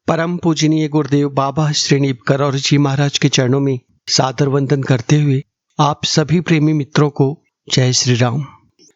परम पूजनीय गुरुदेव बाबा श्री नीबकर जी महाराज के चरणों में सादर वंदन करते हुए आप सभी प्रेमी मित्रों को जय श्री राम।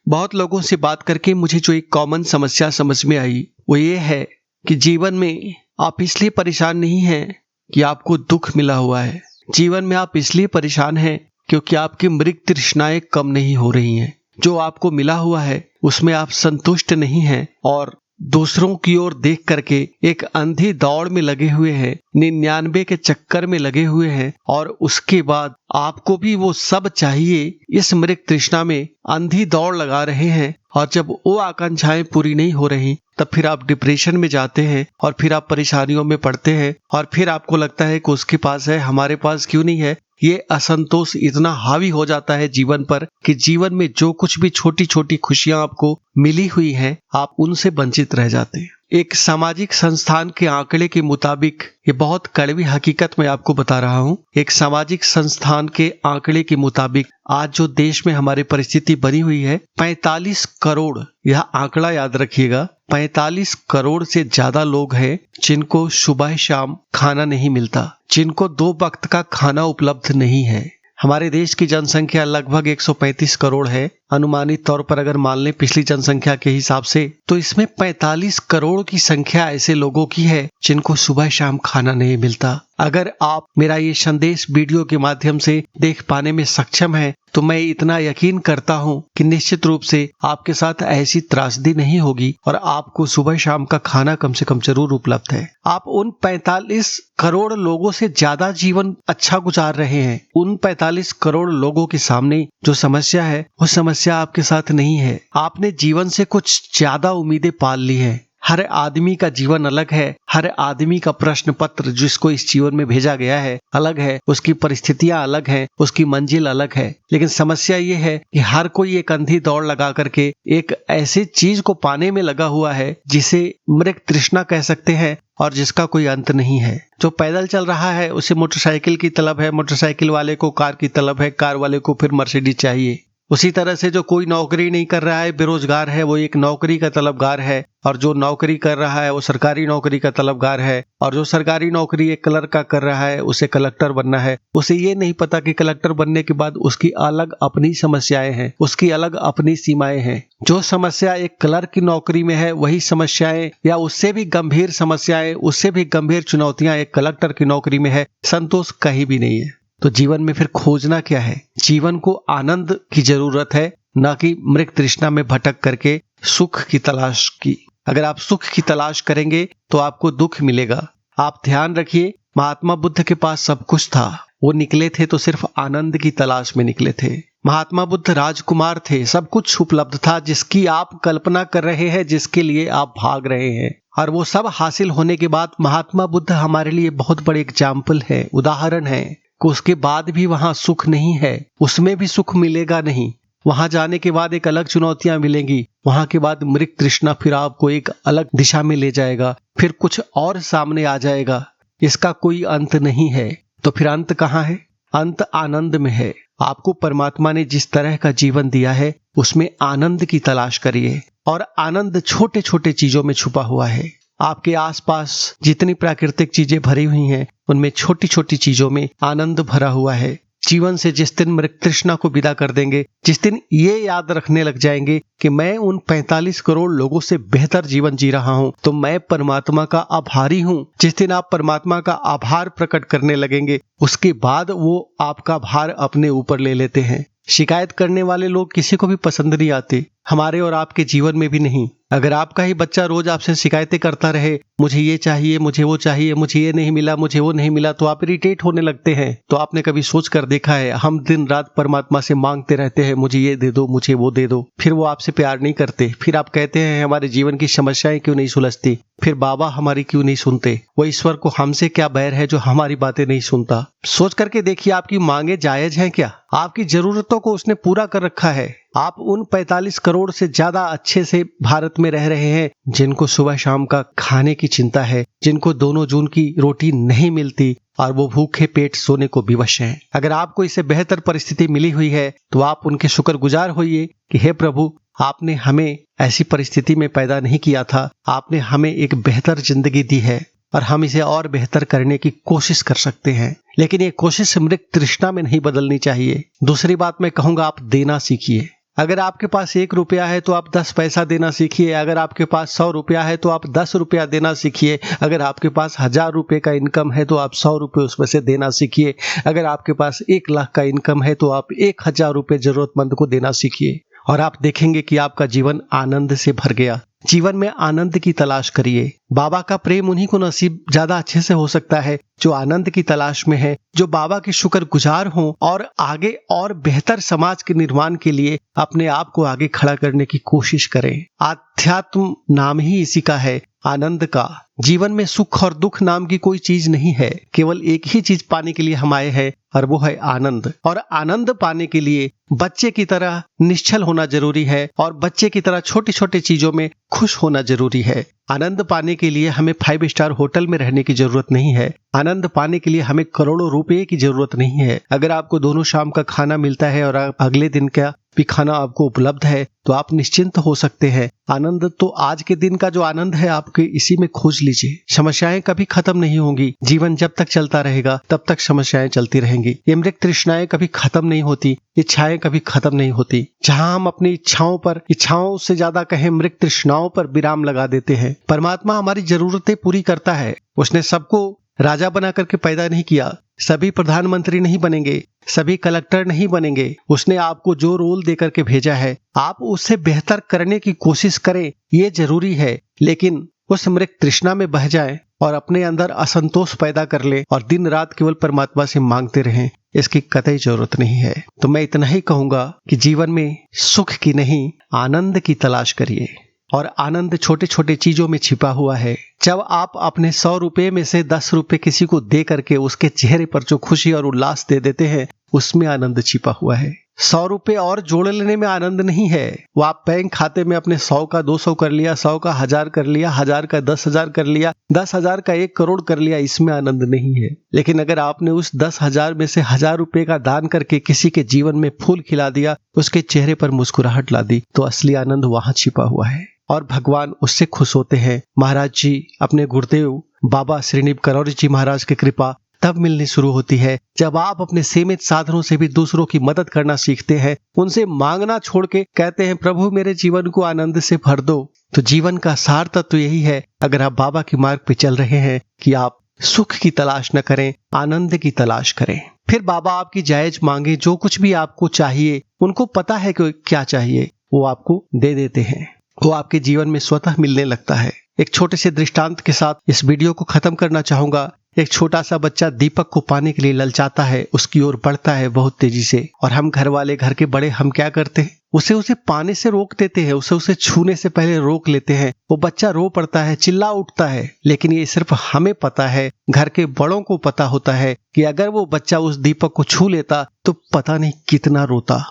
बहुत लोगों से बात करके मुझे जो एक कॉमन समस्या समझ में आई वो ये है कि जीवन में आप इसलिए परेशान नहीं हैं कि आपको दुख मिला हुआ है। जीवन में आप इसलिए परेशान हैं क्योंकि आपकी मृग तृष्णाएं कम नहीं हो रही हैं। जो आपको मिला हुआ है उसमें आप संतुष्ट नहीं हैं और दूसरों की ओर देख करके एक अंधी दौड़ में लगे हुए हैं, 99 के चक्कर में लगे हुए हैं और उसके बाद आपको भी वो सब चाहिए। इस मृग तृष्णा में अंधी दौड़ लगा रहे हैं और जब वो आकांक्षाएं पूरी नहीं हो रही तब फिर आप डिप्रेशन में जाते हैं और फिर आप परेशानियों में पड़ते हैं और फिर आपको लगता है कि उसके पास है, हमारे पास क्यों नहीं है। ये असंतोष इतना हावी हो जाता है जीवन पर कि जीवन में जो कुछ भी छोटी छोटी खुशियां आपको मिली हुई हैं आप उनसे वंचित रह जाते हैं। एक सामाजिक संस्थान के आंकड़े के मुताबिक, ये बहुत कड़वी हकीकत मैं आपको बता रहा हूँ, एक सामाजिक संस्थान के आंकड़े के मुताबिक आज जो देश में हमारी परिस्थिति बनी हुई है 45 करोड़, यह आंकड़ा याद रखिएगा, 45 करोड़ से ज्यादा लोग हैं जिनको सुबह शाम खाना नहीं मिलता, जिनको 2 वक्त का खाना उपलब्ध नहीं है। हमारे देश की जनसंख्या लगभग 135 करोड़ है। अनुमानित तौर पर अगर मान लें पिछली जनसंख्या के हिसाब से तो इसमें 45 करोड़ की संख्या ऐसे लोगों की है जिनको सुबह शाम खाना नहीं मिलता। अगर आप मेरा ये संदेश वीडियो के माध्यम से देख पाने में सक्षम हैं तो मैं इतना यकीन करता हूँ कि निश्चित रूप से आपके साथ ऐसी त्रासदी नहीं होगी और आपको सुबह शाम का खाना कम से कम जरूर उपलब्ध है। आप उन 45 करोड़ लोगों से ज्यादा जीवन अच्छा गुजार रहे हैं। उन 45 करोड़ लोगों के सामने जो समस्या है वो समस्या आपके साथ नहीं है। आपने जीवन से कुछ ज्यादा उम्मीदें पाल ली है। हर आदमी का जीवन अलग है, हर आदमी का प्रश्न पत्र जिसको इस जीवन में भेजा गया है अलग है, उसकी परिस्थितियां अलग हैं, उसकी मंजिल अलग है। लेकिन समस्या ये है कि हर कोई एक अंधी दौड़ लगा करके एक ऐसी चीज को पाने में लगा हुआ है जिसे मृग तृष्णा कह सकते हैं और जिसका कोई अंत नहीं है। जो पैदल चल रहा है उसे मोटरसाइकिल की तलब है, मोटरसाइकिल वाले को कार की तलब है, कार वाले को फिर मर्सिडीज चाहिए। उसी तरह से जो कोई नौकरी नहीं कर रहा है, बेरोजगार है, वो एक नौकरी का तलबगार है और जो नौकरी कर रहा है वो सरकारी नौकरी का तलबगार है और जो सरकारी नौकरी एक क्लर्क का कर रहा है उसे कलेक्टर बनना है। उसे ये नहीं पता कि कलेक्टर बनने के बाद उसकी अलग अपनी समस्याएं हैं, उसकी अलग अपनी सीमाएं हैं। जो समस्या एक क्लर्क की नौकरी में है वही समस्याएं या उससे भी गंभीर समस्याएं, उससे भी गंभीर चुनौतियां एक कलेक्टर की नौकरी में है। संतोष कहीं भी नहीं है। तो जीवन में फिर खोजना क्या है? जीवन को आनंद की जरूरत है, न कि मृग तृष्णा में भटक करके सुख की तलाश की। अगर आप सुख की तलाश करेंगे तो आपको दुख मिलेगा। आप ध्यान रखिए, महात्मा बुद्ध के पास सब कुछ था, वो निकले थे तो सिर्फ आनंद की तलाश में निकले थे। महात्मा बुद्ध राजकुमार थे, सब कुछ उपलब्ध था जिसकी आप कल्पना कर रहे हैं, जिसके लिए आप भाग रहे हैं। और वो सब हासिल होने के बाद महात्मा बुद्ध हमारे लिए बहुत बड़े एग्जाम्पल है, उदाहरण है कि उसके बाद भी वहां सुख नहीं है, उसमें भी सुख मिलेगा नहीं। वहां जाने के बाद एक अलग चुनौतियां मिलेंगी, वहां के बाद मृग तृष्णा फिर आपको एक अलग दिशा में ले जाएगा, फिर कुछ और सामने आ जाएगा। इसका कोई अंत नहीं है। तो फिर अंत कहाँ है? अंत आनंद में है। आपको परमात्मा ने जिस तरह का जीवन दिया है उसमें आनंद की तलाश करिए और आनंद छोटे छोटे चीजों में छुपा हुआ है। आपके आसपास जितनी प्राकृतिक चीजें भरी हुई हैं उनमें छोटी छोटी चीजों में आनंद भरा हुआ है। जीवन से जिस दिन मृग तृष्णा को विदा कर देंगे, जिस दिन ये याद रखने लग जाएंगे कि मैं उन 45 करोड़ लोगों से बेहतर जीवन जी रहा हूं तो मैं परमात्मा का आभारी हूं, जिस दिन आप परमात्मा का आभार प्रकट करने लगेंगे उसके बाद वो आपका भार अपने ऊपर ले लेते हैं। शिकायत करने वाले लोग किसी को भी पसंद नहीं आते, हमारे और आपके जीवन में भी नहीं। अगर आपका ही बच्चा रोज आपसे शिकायतें करता रहे, मुझे ये चाहिए, मुझे वो चाहिए, मुझे ये नहीं मिला, मुझे वो नहीं मिला, तो आप इरिटेट होने लगते हैं। तो आपने कभी सोच कर देखा है, हम दिन रात परमात्मा से मांगते रहते हैं, मुझे ये दे दो, मुझे वो दे दो, फिर वो आपसे प्यार नहीं करते। फिर आप कहते हैं हमारे जीवन की समस्याएं क्यों नहीं सुलझती, फिर बाबा हमारी क्यों नहीं सुनते। वो ईश्वर को हमसे क्या बैर है जो हमारी बातें नहीं सुनता। सोच करके देखिए, आपकी मांगे जायज हैं क्या? आपकी जरूरतों को उसने पूरा कर रखा है। आप उन 45 करोड़ से ज्यादा अच्छे से भारत में रह रहे हैं जिनको सुबह शाम का खाने की चिंता है, जिनको 2 जून की रोटी नहीं मिलती और वो भूखे पेट सोने को विवश हैं। अगर आपको इससे बेहतर परिस्थिति मिली हुई है तो आप उनके शुक्रगुजार होइए कि हे प्रभु, आपने हमें ऐसी परिस्थिति में पैदा नहीं किया था, आपने हमें एक बेहतर जिंदगी दी है। और हम इसे और बेहतर करने की कोशिश कर सकते हैं, लेकिन ये कोशिश मृग तृष्णा में नहीं बदलनी चाहिए। दूसरी बात मैं कहूँगा, आप देना सीखिए। अगर आपके पास 1 रुपया है तो आप 10 पैसा देना सीखिए। अगर आपके पास 100 रुपया है तो आप 10 रुपया देना सीखिए। अगर आपके पास 1000 रुपये का इनकम है तो आप 100 रुपये उसमें से देना सीखिए। अगर आपके पास 1 लाख का इनकम है तो आप 1000 रुपये जरूरतमंद को देना सीखिए, और आप देखेंगे कि आपका जीवन आनंद से भर गया। जीवन में आनंद की तलाश करिए। बाबा का प्रेम उन्हीं को नसीब ज्यादा अच्छे से हो सकता है जो आनंद की तलाश में है, जो बाबा के शुक्रगुजार हों और आगे और बेहतर समाज के निर्माण के लिए अपने आप को आगे खड़ा करने की कोशिश करें। आध्यात्म नाम ही इसी का है, आनंद का। जीवन में सुख और दुख नाम की कोई चीज नहीं है, केवल एक ही चीज पाने के लिए हम आए हैं, और वो है आनंद। और आनंद पाने के लिए बच्चे की तरह निश्चल होना जरूरी है, और बच्चे की तरह छोटी छोटी चीजों में खुश होना जरूरी है। आनंद पाने के लिए हमें 5 स्टार होटल में रहने की जरूरत नहीं है। आनंद पाने के लिए हमें करोड़ों रुपए की जरूरत नहीं है। अगर आपको दोनों शाम का खाना मिलता है और अगले दिन का भी खाना आपको उपलब्ध है तो आप निश्चिंत हो सकते हैं। आनंद तो आज के दिन का जो आनंद है आपके इसी में खोज लीजिए। समस्याएं कभी खत्म नहीं होंगी। जीवन जब तक चलता रहेगा तब तक समस्याएं चलती रहेंगी। ये मृग तृष्णाएं कभी खत्म नहीं होती, इच्छाएं कभी खत्म नहीं होती। जहां हम अपनी इच्छाओं से ज्यादा कहें मृग तृष्णाओं पर विराम लगा देते हैं। परमात्मा हमारी जरूरतें पूरी करता है। उसने सबको राजा बना करके पैदा नहीं किया। सभी प्रधानमंत्री नहीं बनेंगे, सभी कलेक्टर नहीं बनेंगे। उसने आपको जो रोल देकर के भेजा है आप उससे बेहतर करने की कोशिश करें, ये जरूरी है। लेकिन उस मृग तृष्णा में बह जाएं और अपने अंदर असंतोष पैदा कर ले और दिन रात केवल परमात्मा से मांगते रहें, इसकी कतई जरूरत नहीं है। तो मैं इतना ही कहूंगा कि जीवन में सुख की नहीं आनंद की तलाश करिए, और आनंद छोटे छोटे चीजों में छिपा हुआ है। जब आप अपने 100 रुपए में से 10 रुपए किसी को दे करके उसके चेहरे पर जो खुशी और उल्लास दे देते हैं, उसमें आनंद छिपा हुआ है। 100 रुपए और जोड़ लेने में आनंद नहीं है। वो आप बैंक खाते में अपने 100 का 200 कर लिया, 100 का 1000 कर लिया, 1000 का 10,000 कर लिया, 10,000 का 1 करोड़ कर लिया, इसमें आनंद नहीं है। लेकिन अगर आपने उस 10,000 में से 1000 रुपए का दान करके किसी के जीवन में फूल खिला दिया, उसके चेहरे पर मुस्कुराहट ला दी, तो असली आनंद वहां छिपा हुआ है और भगवान उससे खुश होते हैं। महाराज जी अपने गुरुदेव बाबा श्रीनिब करौरी जी महाराज की कृपा तब मिलनी शुरू होती है जब आप अपने सीमित साधनों से भी दूसरों की मदद करना सीखते हैं, उनसे मांगना छोड़ के कहते हैं प्रभु मेरे जीवन को आनंद से भर दो। तो जीवन का सार तत्व यही है, अगर आप बाबा के मार्ग पे चल रहे हैं, कि आप सुख की तलाश न करें, आनंद की तलाश करें। फिर बाबा आपकी जायज मांगे, जो कुछ भी आपको चाहिए, उनको पता है कि क्या चाहिए, वो आपको दे देते हैं। वो आपके जीवन में स्वतः मिलने लगता है। एक छोटे से दृष्टांत के साथ इस वीडियो को खत्म करना चाहूंगा। एक छोटा सा बच्चा दीपक को पाने के लिए ललचाता है, उसकी ओर बढ़ता है बहुत तेजी से, और हम घर वाले, घर के बड़े, हम क्या करते हैं, उसे पाने से रोक देते हैं, उसे छूने से पहले रोक लेते हैं। वो बच्चा रो पड़ता है, चिल्ला उठता है, लेकिन ये सिर्फ हमें पता है, घर के बड़ों को पता होता है कि अगर वो बच्चा उस दीपक को छू लेता तो पता नहीं कितना रोता।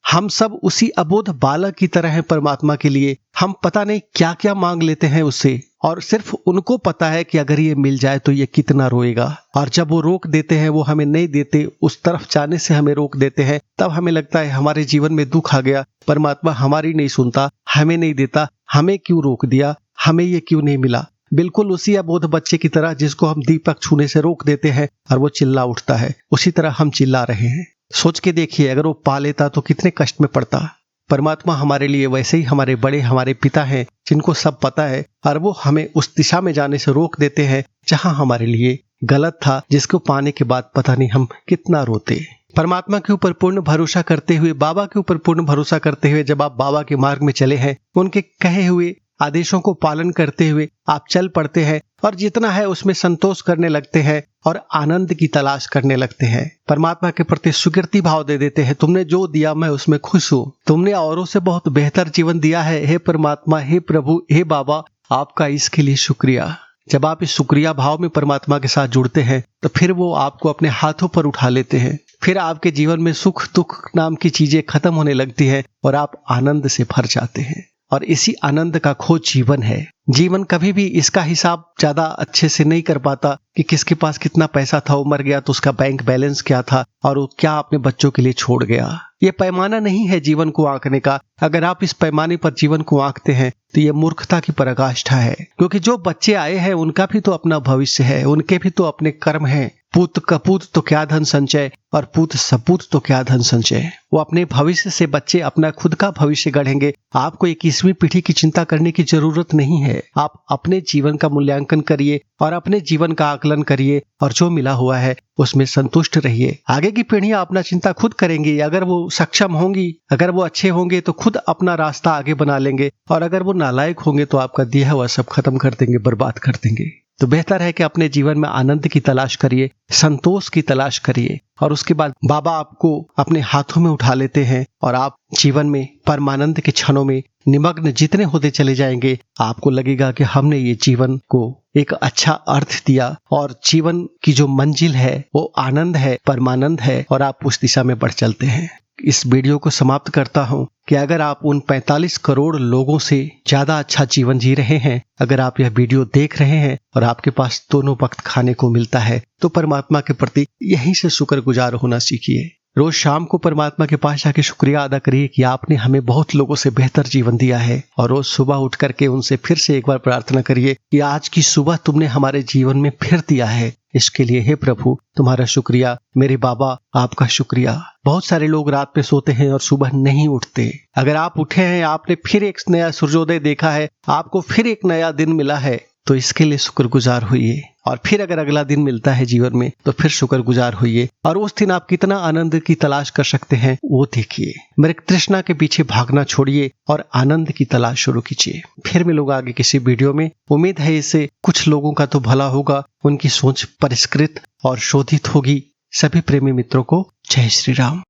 हम सब उसी अबोध बालक की तरह हैं परमात्मा के लिए। हम पता नहीं क्या क्या मांग लेते हैं उससे, और सिर्फ उनको पता है कि अगर ये मिल जाए तो ये कितना रोएगा। और जब वो रोक देते हैं, वो हमें नहीं देते, उस तरफ जाने से हमें रोक देते हैं, तब हमें लगता है हमारे जीवन में दुख आ गया, परमात्मा हमारी नहीं सुनता, हमें नहीं देता, हमें क्यों रोक दिया, हमें ये क्यों नहीं मिला। बिल्कुल उसी अबोध बच्चे की तरह जिसको हम दीपक छूने से रोक देते हैं और वो चिल्ला उठता है, उसी तरह हम चिल्ला रहे हैं। सोच के देखिए, अगर वो पा लेता तो कितने कष्ट में पड़ता। परमात्मा हमारे लिए वैसे ही हमारे बड़े, हमारे पिता हैं, जिनको सब पता है, और वो हमें उस दिशा में जाने से रोक देते हैं जहां हमारे लिए गलत था, जिसको पाने के बाद पता नहीं हम कितना रोते। परमात्मा के ऊपर पूर्ण भरोसा करते हुए, बाबा के ऊपर पूर्ण भरोसा करते हुए जब आप बाबा के मार्ग में चले हैं, उनके कहे हुए आदेशों को पालन करते हुए आप चल पड़ते हैं, और जितना है उसमें संतोष करने लगते हैं और आनंद की तलाश करने लगते हैं। परमात्मा के प्रति स्वीकृति भाव दे देते हैं, तुमने जो दिया मैं उसमें खुश हूँ, तुमने औरों से बहुत बेहतर जीवन दिया है, हे परमात्मा, हे प्रभु, हे बाबा, आपका इसके लिए शुक्रिया। जब आप इस शुक्रिया भाव में परमात्मा के साथ जुड़ते हैं तो फिर वो आपको अपने हाथों पर उठा लेते हैं। फिर आपके जीवन में सुख दुख नाम की चीजें खत्म होने लगती है और आप आनंद से भर जाते हैं। और इसी आनंद का खोज जीवन है। जीवन कभी भी इसका हिसाब ज्यादा अच्छे से नहीं कर पाता कि किसके पास कितना पैसा था, वो मर गया तो उसका बैंक बैलेंस क्या था और वो क्या अपने बच्चों के लिए छोड़ गया। ये पैमाना नहीं है जीवन को आंकने का। अगर आप इस पैमाने पर जीवन को आंकते हैं तो ये मूर्खता की पराकाष्ठा है, क्योंकि जो बच्चे आए हैं उनका भी तो अपना भविष्य है, उनके भी तो अपने कर्म हैं। पूत कपूत तो क्या धन संचय और पूत सपूत तो क्या धन संचय। वो अपने भविष्य से बच्चे अपना खुद का भविष्य गढ़ेंगे। आपको 21वीं पीढ़ी की चिंता करने की जरूरत नहीं है। आप अपने जीवन का मूल्यांकन करिए और अपने जीवन का आकलन करिए और जो मिला हुआ है उसमें संतुष्ट रहिए। आगे की पीढ़ियां अपना चिंता खुद करेंगी। अगर वो सक्षम होंगी, अगर वो अच्छे होंगे तो खुद अपना रास्ता आगे बना लेंगे, और अगर वो नालायक होंगे तो आपका दिया हुआ सब खत्म कर देंगे, बर्बाद कर देंगे। तो बेहतर है कि अपने जीवन में आनंद की तलाश करिए, संतोष की तलाश करिए, और उसके बाद बाबा आपको अपने हाथों में उठा लेते हैं और आप जीवन में परमानंद के क्षणों में निमग्न जितने होते चले जाएंगे, आपको लगेगा कि हमने ये जीवन को एक अच्छा अर्थ दिया और जीवन की जो मंजिल है वो आनंद है, परमानंद है, और आप उस दिशा में बढ़ चलते हैं। इस वीडियो को समाप्त करता हूं कि अगर आप उन 45 करोड़ लोगों से ज्यादा अच्छा जीवन जी रहे हैं, अगर आप यह वीडियो देख रहे हैं और आपके पास दोनों वक्त खाने को मिलता है, तो परमात्मा के प्रति यहीं से शुक्रगुजार होना सीखिए। रोज शाम को परमात्मा के पास जाके शुक्रिया अदा करिए कि आपने हमें बहुत लोगों से बेहतर जीवन दिया है, और रोज सुबह उठ करके उनसे फिर से एक बार प्रार्थना करिए कि आज की सुबह तुमने हमारे जीवन में फिर दिया है। इसके लिए हे प्रभु तुम्हारा शुक्रिया। मेरे बाबा आपका शुक्रिया। बहुत सारे लोग रात में सोते हैं और सुबह नहीं उठते। अगर आप उठे हैं, आपने फिर एक नया सूर्योदय देखा है, आपको फिर एक नया दिन मिला है, तो इसके लिए शुक्रगुजार होइए। और फिर अगर अगला दिन मिलता है जीवन में तो फिर शुक्रगुजार होइए, और उस दिन आप कितना आनंद की तलाश कर सकते हैं वो देखिए। मेरे तृष्णा के पीछे भागना छोड़िए और आनंद की तलाश शुरू कीजिए। फिर मिलूंगा आगे किसी वीडियो में। उम्मीद है इससे कुछ लोगों का तो भला होगा, उनकी सोच परिष्कृत और शोधित होगी। सभी प्रेमी मित्रों को जय श्री राम।